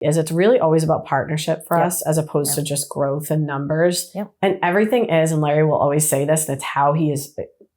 is it's really always about partnership for Yep. us as opposed to just growth and numbers. Yep. And everything is, and Larry will always say this, that's how he has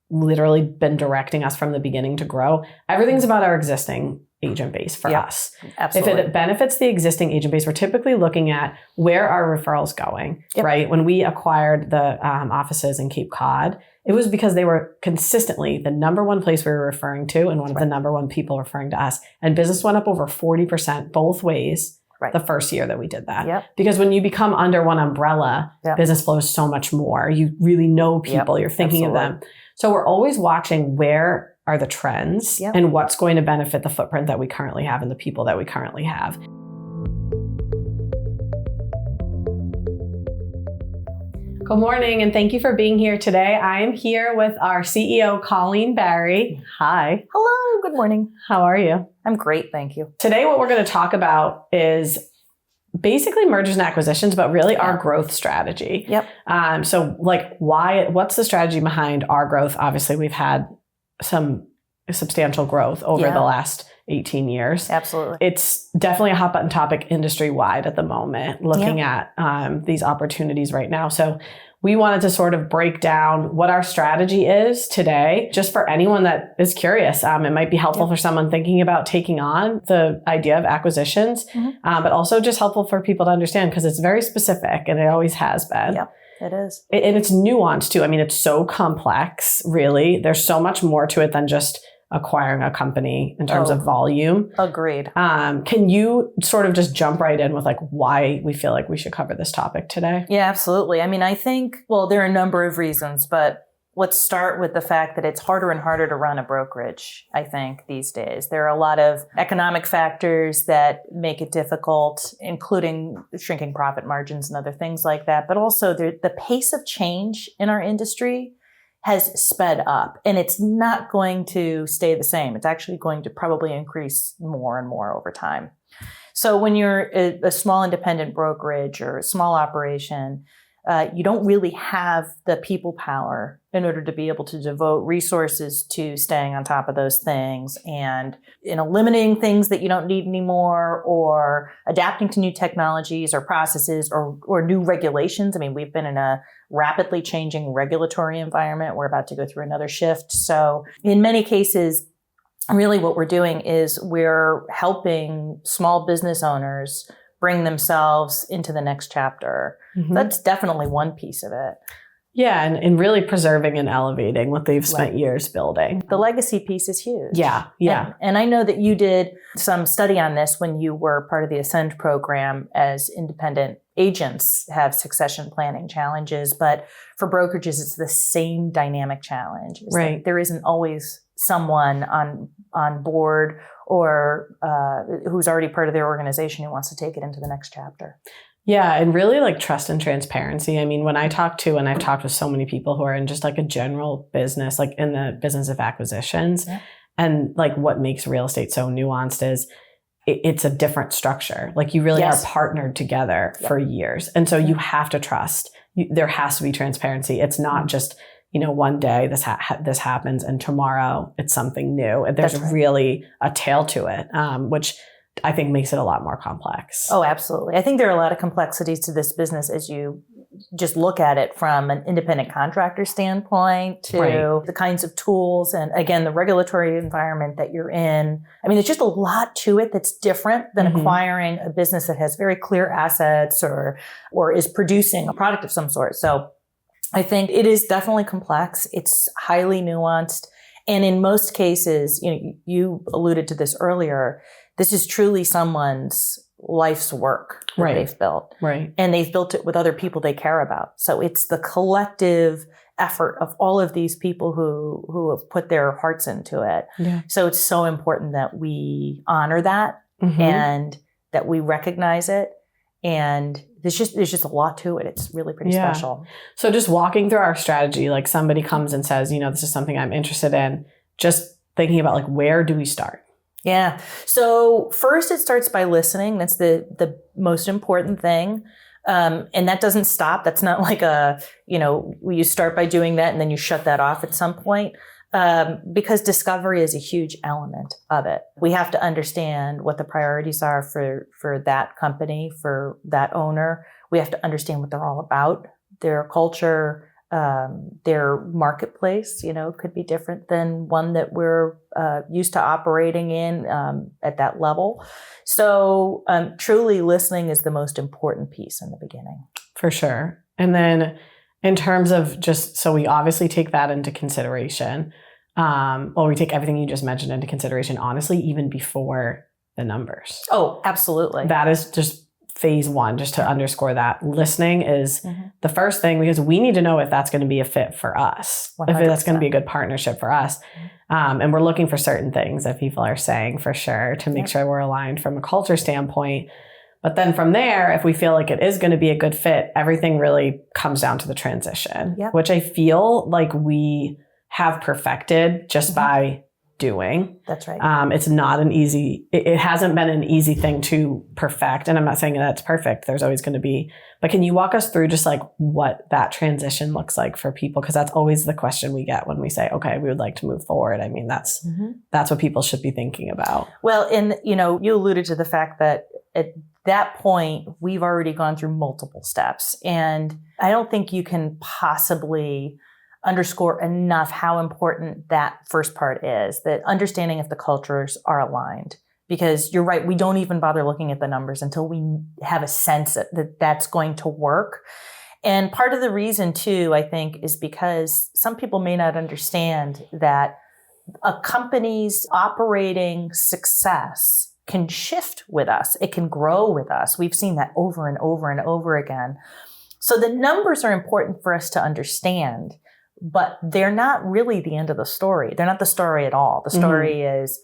literally been directing us from the beginning to grow. Everything's about our existing agent base for Yep. us. Absolutely. If it benefits the existing agent base, we're typically looking at where are referrals going, Yep. right? When we acquired the offices in Cape Cod, it was because they were consistently the number one place we were referring to and one of the number one people referring to us. And business went up over 40% both ways the first year that we did that. Yep. Because when you become under one umbrella, Yep. business flows so much more. You really know people, you're thinking of them. So we're always watching where are the trends and what's going to benefit the footprint that we currently have and the people that we currently have. Good morning, and thank you for being here today. I am here with our CEO, Colleen Barry. Hi. Hello. Good morning. How are you? I'm great. Thank you. Today, what we're going to talk about is basically mergers and acquisitions, but really our growth strategy. Yep. So what's the strategy behind our growth? Obviously, we've had some substantial growth over the last 18 years. Absolutely. It's definitely a hot button topic industry-wide at the moment, looking at these opportunities right now. So we wanted to sort of break down what our strategy is today, just for anyone that is curious. It might be helpful for someone thinking about taking on the idea of acquisitions, but also just helpful for people to understand because it's very specific and it always has been. Yep. It is. And it's nuanced too. I mean, it's so complex, really. There's so much more to it than just acquiring a company in terms of volume. Agreed. Can you sort of just jump right in with like why we feel like we should cover this topic today? Yeah, absolutely. I mean, I think, well, there are a number of reasons, but let's start with the fact that it's harder and harder to run a brokerage, I think, these days. There are a lot of economic factors that make it difficult, including shrinking profit margins and other things like that. But also the pace of change in our industry has sped up, and it's not going to stay the same. It's actually going to probably increase more and more over time. So when you're a small independent brokerage or a small operation, you don't really have the people power in order to be able to devote resources to staying on top of those things and in eliminating things that you don't need anymore or adapting to new technologies or processes or new regulations. I mean, we've been in a rapidly changing regulatory environment. We're about to go through another shift. So in many cases, really what we're doing is we're helping small business owners bring themselves into the next chapter. That's definitely one piece of it. Yeah, and really preserving and elevating what they've spent years building. The legacy piece is huge. Yeah. And I know that you did some study on this when you were part of the Ascend program as independent agents have succession planning challenges, but for brokerages, it's the same dynamic challenge. Right. There isn't always someone on board or who's already part of their organization who wants to take it into the next chapter. Yeah, and really like trust and transparency. I mean, when I talk to, and I've talked with so many people who are in just like a general business, like in the business of acquisitions, and like what makes real estate so nuanced is it's a different structure. Like you really are partnered together for years. And so you have to trust. There has to be transparency. It's not just, one day this happens and tomorrow it's something new. There's really a tail to it, which I think makes it a lot more complex. Oh, absolutely. I think there are a lot of complexities to this business as you just look at it from an independent contractor standpoint to the kinds of tools and, again, the regulatory environment that you're in. I mean, there's just a lot to it that's different than acquiring a business that has very clear assets or is producing a product of some sort. So I think it is definitely complex. It's highly nuanced. And in most cases, you alluded to this earlier, this is truly someone's life's work that they've built. Right. And they've built it with other people they care about. So it's the collective effort of all of these people who have put their hearts into it. Yeah. So it's so important that we honor that and that we recognize it. And there's just a lot to it. It's really pretty special. So just walking through our strategy, like somebody comes and says, this is something I'm interested in, just thinking about like, where do we start? Yeah. So first it starts by listening. That's the most important thing. And that doesn't stop. That's not like you start by doing that and then you shut that off at some point. because discovery is a huge element of it. We have to understand what the priorities are for that company, for that owner. We have to understand what they're all about, their culture, their marketplace, could be different than one that we're used to operating in at that level. So truly listening is the most important piece in the beginning. For sure. And then in terms of so we obviously take that into consideration. We take everything you just mentioned into consideration, honestly, even before the numbers. Oh, absolutely. That is just phase one, just to underscore that. Listening is the first thing, because we need to know if that's going to be a fit for us, 100%. if that's going to be a good partnership for us. And we're looking for certain things that people are saying for sure to make sure we're aligned from a culture standpoint. But then from there, if we feel like it is going to be a good fit, everything really comes down to the transition, which I feel like we have perfected just by doing. That's right. It's not it hasn't been an easy thing to perfect. And I'm not saying that's perfect. There's always going to be, but can you walk us through just like what that transition looks like for people? Because that's always the question we get when we say, okay, we would like to move forward. I mean, that's what people should be thinking about. Well, and you alluded to the fact that at that point, we've already gone through multiple steps. And I don't think you can possibly underscore enough how important that first part is, that understanding if the cultures are aligned. Because you're right, we don't even bother looking at the numbers until we have a sense that that's going to work. And part of the reason too, I think, is because some people may not understand that a company's operating success can shift with us. It can grow with us. We've seen that over and over and over again. So the numbers are important for us to understand, but they're not really the end of the story. They're not the story at all. The story is,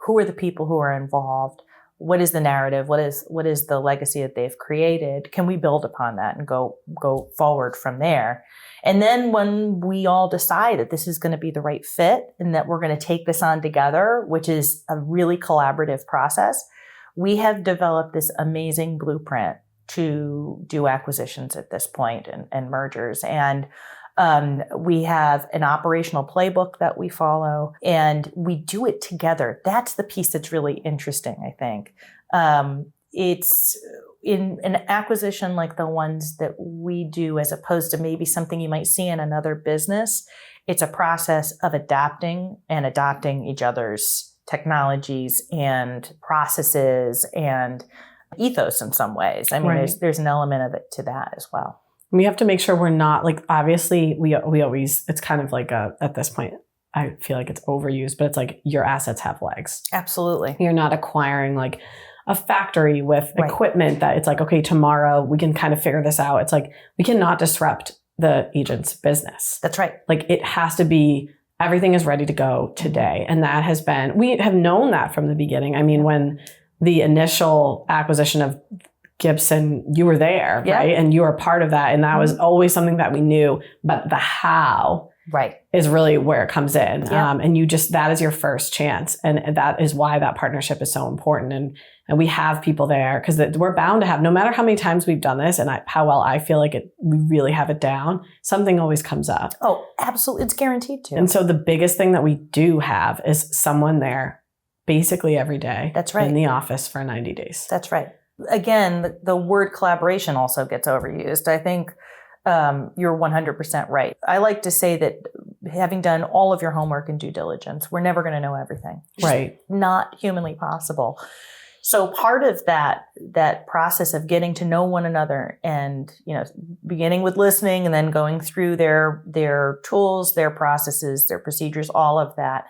who are the people who are involved? What is the narrative? What is the legacy that they've created? Can we build upon that and go forward from there? And then when we all decide that this is going to be the right fit and that we're going to take this on together, which is a really collaborative process, we have developed this amazing blueprint to do acquisitions at this point and mergers. And we have an operational playbook that we follow, and we do it together. That's the piece that's really interesting, I think. It's in an acquisition like the ones that we do, as opposed to maybe something you might see in another business. It's a process of adapting and adopting each other's technologies and processes and ethos in some ways. I mean, there's an element of it to that as well. We have to make sure we're not, like, obviously we always, it's kind of like at this point, I feel like it's overused, but it's like your assets have legs. Absolutely. You're not acquiring like a factory with equipment that it's like, okay, tomorrow we can kind of figure this out. It's like, we cannot disrupt the agent's business. That's right. Like, it has to be, everything is ready to go today. And that has been, we have known that from the beginning. I mean, when the initial acquisition of Gibson, you were there, right? And you were part of that. And that was always something that we knew, but the how is really where it comes in. And you just, that is your first chance. And that is why that partnership is so important. And we have people there because we're bound to have, no matter how many times we've done this and how well I feel like we really have it down, something always comes up. Oh, absolutely. It's guaranteed to. And so the biggest thing that we do have is someone there basically every day. That's right. In the office for 90 days. That's right. Again, the word collaboration also gets overused. I think you're 100% right. I like to say that having done all of your homework and due diligence, we're never going to know everything. Right. Not humanly possible. So part of that process of getting to know one another and, beginning with listening and then going through their tools, their processes, their procedures, all of that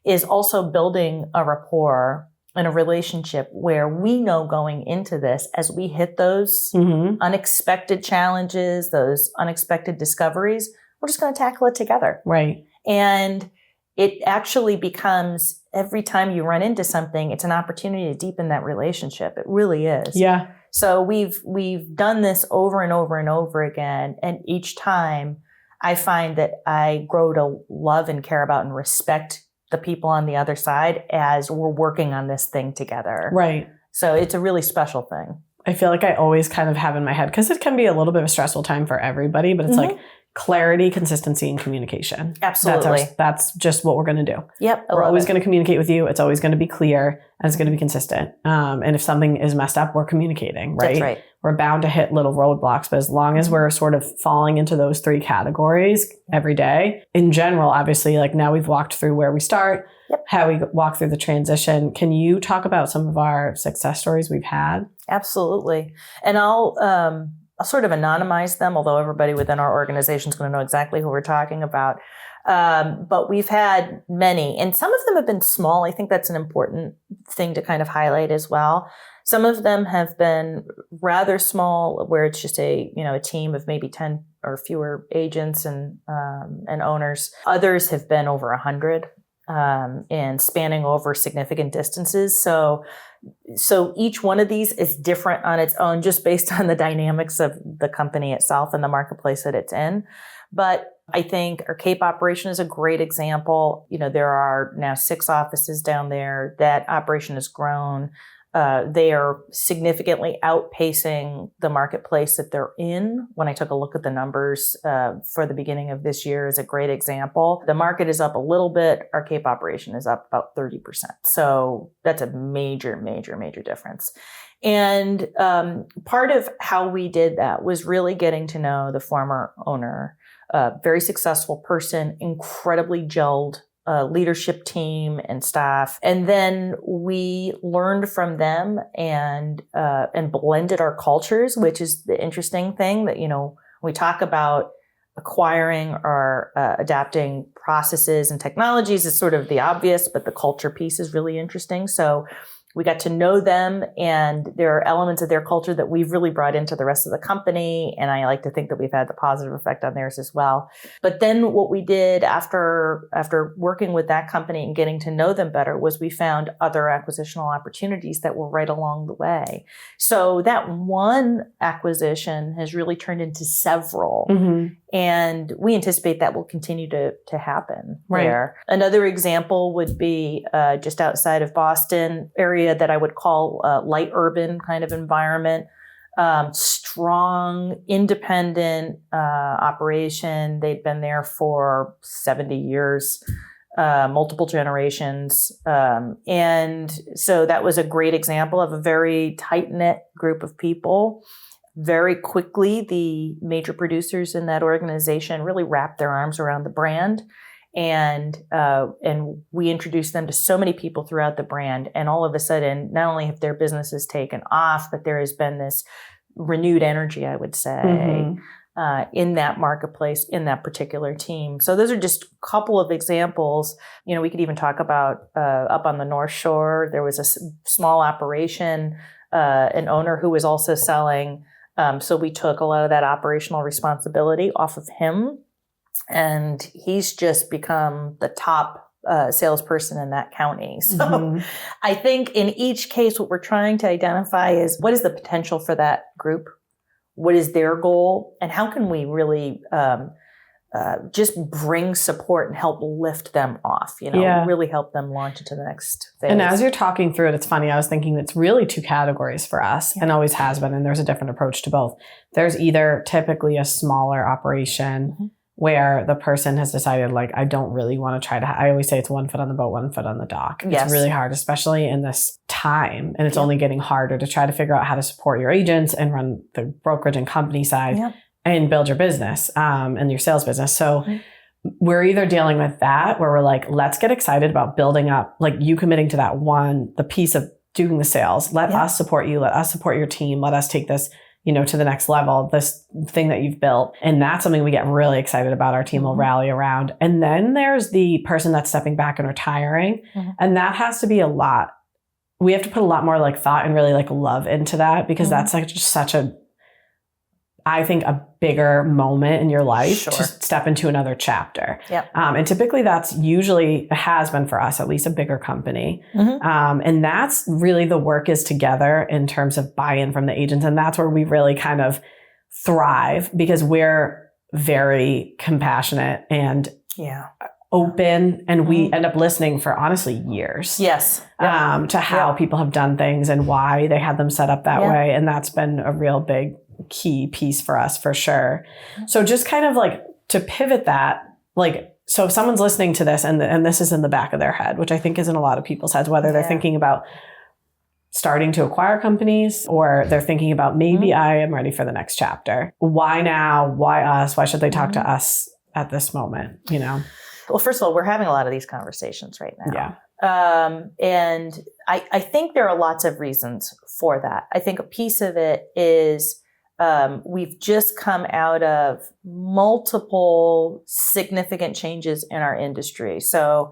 is also building a rapport and a relationship where we know going into this, as we hit those unexpected challenges, those unexpected discoveries, we're just going to tackle it together. Right. And it actually becomes, every time you run into something, it's an opportunity to deepen that relationship. It really is. Yeah. So we've done this over and over and over again. And each time I find that I grow to love and care about and respect the people on the other side as we're working on this thing together. Right. So it's a really special thing. I feel like I always kind of have in my head, because it can be a little bit of a stressful time for everybody, but it's like, clarity, consistency, and communication. Absolutely. That's just what we're going to do. Yep. We're always going to communicate with you. It's always going to be clear and it's going to be consistent. And if something is messed up, we're communicating, right? That's right. We're bound to hit little roadblocks, but as long as we're sort of falling into those 3 categories every day, in general, obviously, like now we've walked through where we start, how we walk through the transition. Can you talk about some of our success stories we've had? Absolutely. And I'll sort of anonymize them, although everybody within our organization is going to know exactly who we're talking about. But we've had many, and some of them have been small. I think that's an important thing to kind of highlight as well. Some of them have been rather small, where it's just a team of maybe 10 or fewer agents and owners. Others have been over 100 and spanning over significant distances. So each one of these is different on its own, just based on the dynamics of the company itself and the marketplace that it's in. But I think our Cape operation is a great example. There are now 6 offices down there. That operation has grown. They are significantly outpacing the marketplace that they're in. When I took a look at the numbers for the beginning of this year is a great example. The market is up a little bit. Our Cape operation is up about 30%. So that's a major, major, major difference. And part of how we did that was really getting to know the former owner, very successful person, incredibly gelled leadership team and staff. And then we learned from them and blended our cultures, which is the interesting thing that, we talk about acquiring or adapting processes and technologies is sort of the obvious, but the culture piece is really interesting. So we got to know them, and there are elements of their culture that we've really brought into the rest of the company. And I like to think that we've had the positive effect on theirs as well. But then what we did after working with that company and getting to know them better was we found other acquisitional opportunities that were right along the way. So that one acquisition has really turned into several. Mm-hmm. And we anticipate that will continue to happen there. Another example would be just outside of Boston area that I would call light urban kind of environment. Strong, independent operation. They'd been there for 70 years, multiple generations. And so that was a great example of a very tight-knit group of people. Very quickly, the major producers in that organization really wrapped their arms around the brand, and we introduced them to so many people throughout the brand. And all of a sudden, not only have their businesses taken off, but there has been this renewed energy, I would say, in that marketplace, in that particular team. So those are just a couple of examples. We could even talk about up on the North Shore. There was a small operation, an owner who was also selling. So we took a lot of that operational responsibility off of him, and he's just become the top salesperson in that county. So I think in each case, what we're trying to identify is what is the potential for that group? What is their goal? And how can we really just bring support and help lift them off, really help them launch into the next phase. And as you're talking through it, it's funny, I was thinking it's really 2 categories for us and always has been. And there's a different approach to both. There's either typically a smaller operation where the person has decided, like, I don't really want to I always say it's 1 foot on the boat, 1 foot on the dock. Yes. It's really hard, especially in this time. And it's only getting harder to try to figure out how to support your agents and run the brokerage and company side. Yep. And build your business and your sales business. So we're either dealing with that where we're like, let's get excited about building up, like you committing to that the piece of doing the sales. Let us support you. Let us support your team. Let us take this, to the next level, this thing that you've built. And that's something we get really excited about. Our team will rally around. And then there's the person that's stepping back and retiring. And that has to be a lot. We have to put a lot more like thought and really like love into that, because that's like just such I think a bigger moment in your life to step into another chapter. Yep. And typically that's usually has been for us, at least a bigger company. And that's really the work is together in terms of buy-in from the agents. And that's where we really kind of thrive, because we're very compassionate and open, and we end up listening for honestly years. Yes. To how people have done things and why they had them set up that way. And that's been a real big key piece for us for sure. So just kind of like to pivot that, like, so if someone's listening to this and this is in the back of their head, which I think is in a lot of people's heads, whether they're thinking about starting to acquire companies or they're thinking about maybe I am ready for the next chapter. Why now? Why us? Why should they talk to us at this moment? You know? Well, first of all, we're having a lot of these conversations right now. Yeah. And I think there are lots of reasons for that. I think a piece of it is we've just come out of multiple significant changes in our industry. So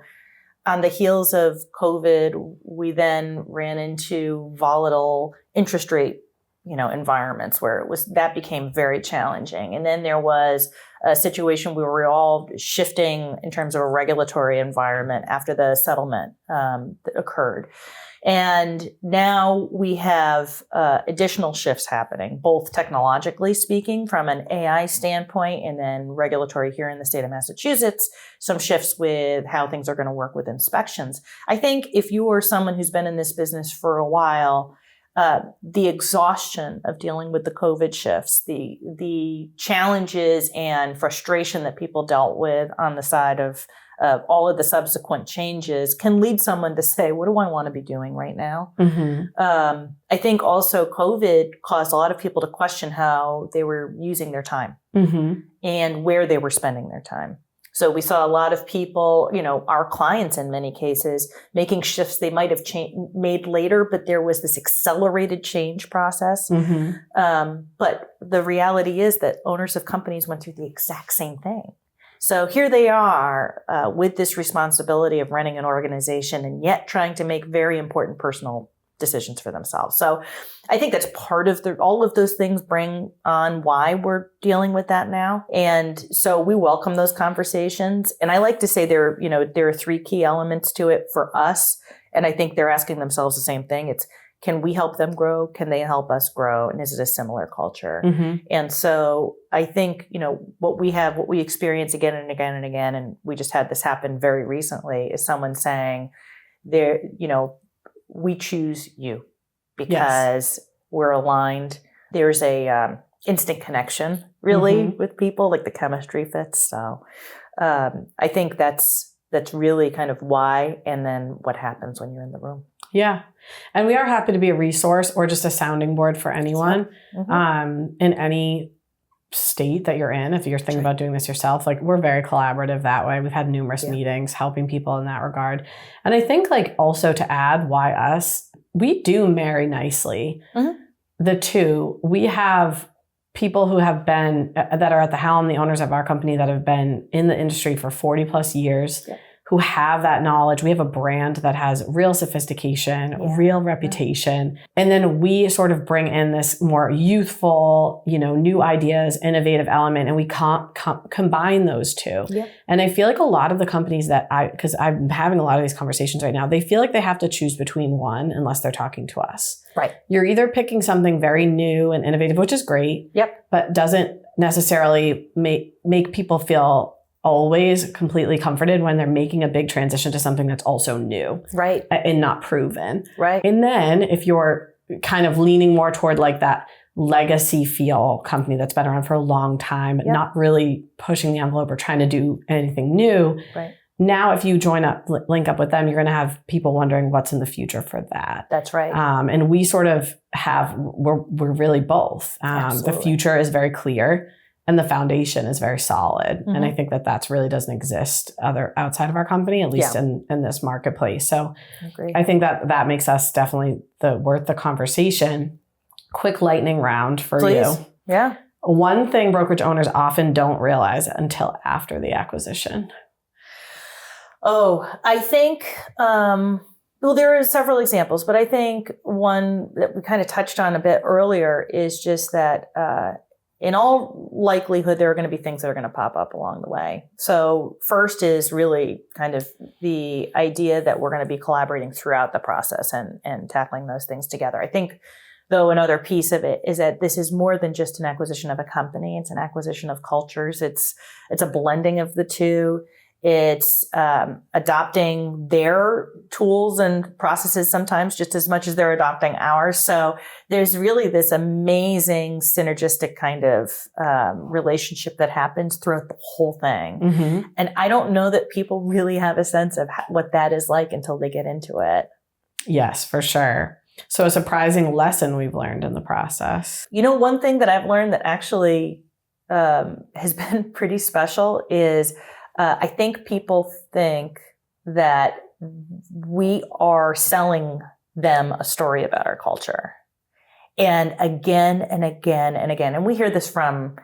on the heels of COVID, we then ran into volatile interest rate, environments where that became very challenging. And then there was a situation where we were all shifting in terms of a regulatory environment after the settlement that occurred. And now we have additional shifts happening, both technologically speaking from an AI standpoint and then regulatory here in the state of Massachusetts, some shifts with how things are going to work with inspections. I think if you are someone who's been in this business for a while, the exhaustion of dealing with the COVID shifts, the challenges and frustration that people dealt with on the side of all of the subsequent changes can lead someone to say, what do I want to be doing right now? I think also COVID caused a lot of people to question how they were using their time and where they were spending their time. So we saw a lot of people, our clients in many cases, making shifts they might have made later, but there was this accelerated change process. But the reality is that owners of companies went through the exact same thing. So here they are with this responsibility of running an organization and yet trying to make very important personal decisions for themselves. So I think that's part of all of those things bring on why we're dealing with that now. And so we welcome those conversations. And I like to say there are three key elements to it for us. And I think they're asking themselves the same thing. It's, can we help them grow? Can they help us grow? And is it a similar culture? And so I think, what we experience again and again and again, and we just had this happen very recently, is someone saying, we choose you because we're aligned. There's a instant connection really with people, like the chemistry fits. So I think that's really kind of why, and then what happens when you're in the room. Yeah. And we are happy to be a resource or just a sounding board for anyone in any state that you're in. If you're thinking about doing this yourself, like, we're very collaborative that way. We've had numerous meetings helping people in that regard. And I think, like, also to add why us, we do marry nicely the two. We have people who have been, that are at the helm, the owners of our company that have been in the industry for 40 plus years, who have that knowledge. We have a brand that has real sophistication, real reputation. And then we sort of bring in this more youthful, new ideas, innovative element, and we combine those two. And I feel like a lot of the companies because I'm having a lot of these conversations right now, they feel like they have to choose between one unless they're talking to us. Right. You're either picking something very new and innovative, which is great, but doesn't necessarily make people feel always completely comforted when they're making a big transition to something that's also new. Right. And not proven. Right. And then if you're kind of leaning more toward like that legacy feel company that's been around for a long time, not really pushing the envelope or trying to do anything new. Right. Now, if you link up with them, you're going to have people wondering what's in the future for that. That's right. And we sort of we're really both. The future is very clear. And the foundation is very solid. And I think that really doesn't exist outside of our company, at least in this marketplace. So I think that makes us definitely worth the conversation. Quick lightning round for you. Yeah. One thing brokerage owners often don't realize until after the acquisition. Oh, I think, there are several examples, but I think one that we kind of touched on a bit earlier is just that, in all likelihood, there are going to be things that are going to pop up along the way. So first is really kind of the idea that we're going to be collaborating throughout the process and tackling those things together. I think, though, another piece of it is that this is more than just an acquisition of a company. It's an acquisition of cultures. It's a blending of the two. It's adopting their tools and processes sometimes just as much as they're adopting ours. So there's really this amazing synergistic kind of relationship that happens throughout the whole thing. Mm-hmm. And I don't know that people really have a sense of what that is like until they get into it. Yes, for sure. So a surprising lesson we've learned in the process. You know, one thing that I've learned that actually has been pretty special is I think people think that we are selling them a story about our culture. And again and again and again, and we hear this from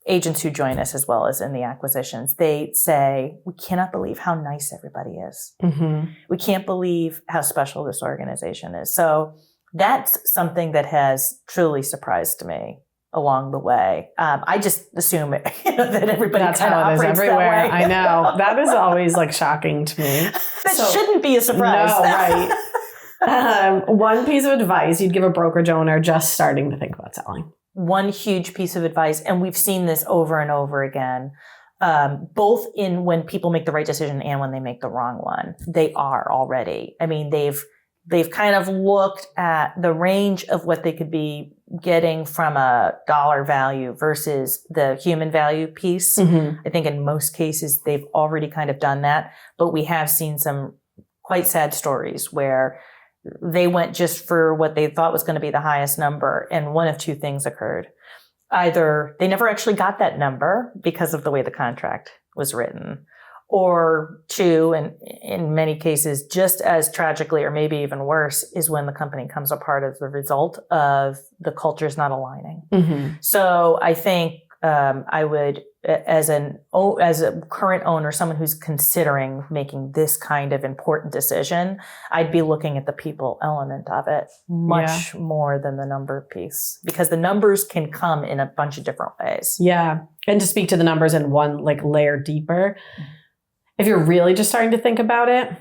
agents who join us as well as in the acquisitions, they say, we cannot believe how nice everybody is. Mm-hmm. We can't believe how special this organization is. So that's something that has truly surprised me along the way. I just assume that everybody That's kind of how it is operates everywhere. that way. I know. That is always like shocking to me. That shouldn't be a surprise. No, right. One piece of advice you'd give a brokerage owner just starting to think about selling. One huge piece of advice, and we've seen this over and over again, both in when people make the right decision and when they make the wrong one. They are already. I mean, they've kind of looked at the range of what they could be getting from a dollar value versus the human value piece. Mm-hmm. I think in most cases, they've already kind of done that, but we have seen some quite sad stories where they went just for what they thought was going to be the highest number, and one of two things occurred. Either they never actually got that number because of the way the contract was written, or two, and in many cases, just as tragically or maybe even worse, is when the company comes apart as a result of the cultures not aligning. Mm-hmm. So I think I would, as a current owner, someone who's considering making this kind of important decision, I'd be looking at the people element of it much more than the number piece, because the numbers can come in a bunch of different ways. Yeah. And to speak to the numbers in one like layer deeper, if you're really just starting to think about it,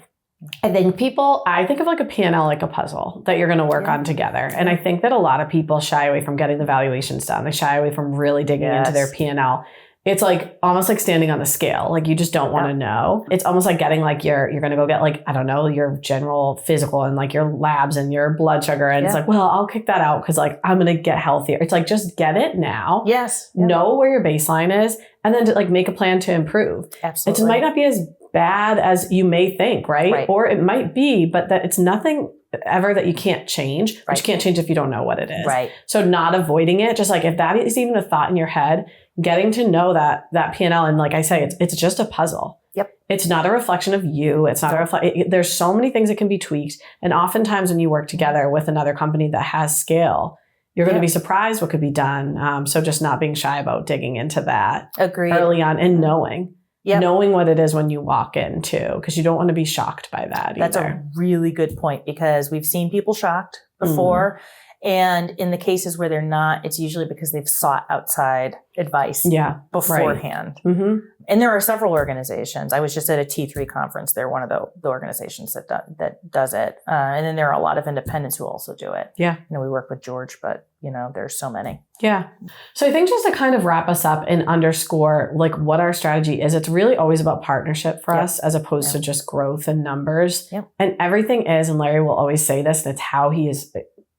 I think of like a P&L like a puzzle that you're going to work on together. And I think that a lot of people shy away from getting the valuations done. They shy away from really digging into their P&L. It's like almost like standing on the scale. Like you just don't want to know. It's almost like getting like you're going to go get like, I don't know, your general physical and like your labs and your blood sugar. And it's like, well, I'll kick that out because like I'm going to get healthier. It's like, just get it now. Yes. Know where your baseline is and then to like make a plan to improve. Absolutely. It might not be as bad as you may think, right? Or it might be, but that it's nothing ever that you can't change, but you can't change if you don't know what it is. Right. So not avoiding it, just like if that is even a thought in your head, getting to know that P&L, and like I say, it's just a puzzle. Yep. It's not a reflection of you. It's not there's so many things that can be tweaked. And oftentimes when you work together with another company that has scale, you're going to be surprised what could be done. So just not being shy about digging into that early on and knowing what it is when you walk in too, because you don't want to be shocked by that That's either. a really good point, because we've seen people shocked before. And in the cases where they're not, it's usually because they've sought outside advice beforehand. Right. Mm-hmm. And there are several organizations. I was just at a T3 conference. They're one of the organizations that does it. And then there are a lot of independents who also do it. Yeah. We work with George, but there's so many. Yeah. So I think just to kind of wrap us up and underscore like what our strategy is, it's really always about partnership for us as opposed to just growth and numbers. Yep. And everything is, and Larry will always say this, that's how he has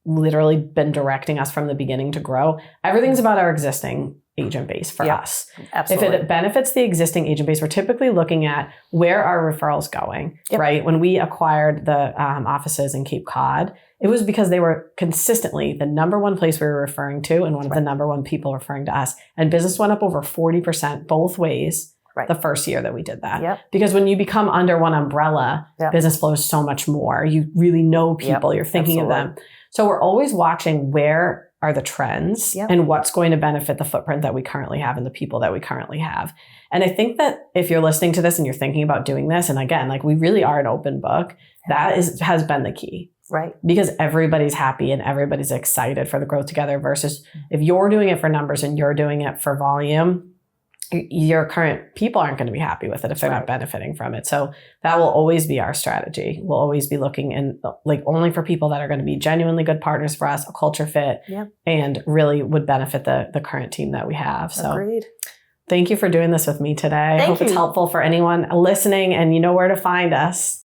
literally been directing us from the beginning to grow. Everything's about our existing agent base for us. Absolutely. If it benefits the existing agent base, we're typically looking at where are referrals going, right? When we acquired the offices in Cape Cod, it was because they were consistently the number one place we were referring to and one of the number one people referring to us. And business went up over 40% both ways the first year that we did that. Yep. Because when you become under one umbrella, business flows so much more. You really know people. You're thinking of them. So we're always watching where are the trends and what's going to benefit the footprint that we currently have and the people that we currently have. And I think that if you're listening to this and you're thinking about doing this, and again, like we really are an open book, that has been the key. Right. Because everybody's happy and everybody's excited for the growth together versus if you're doing it for numbers and you're doing it for volume, your current people aren't going to be happy with it if they're not benefiting from it. So that will always be our strategy. We'll always be looking in like only for people that are going to be genuinely good partners for us, a culture fit, and really would benefit the current team that we have. So agreed. Thank you for doing this with me today. I Thank hope it's you. helpful for anyone listening, and you know where to find us.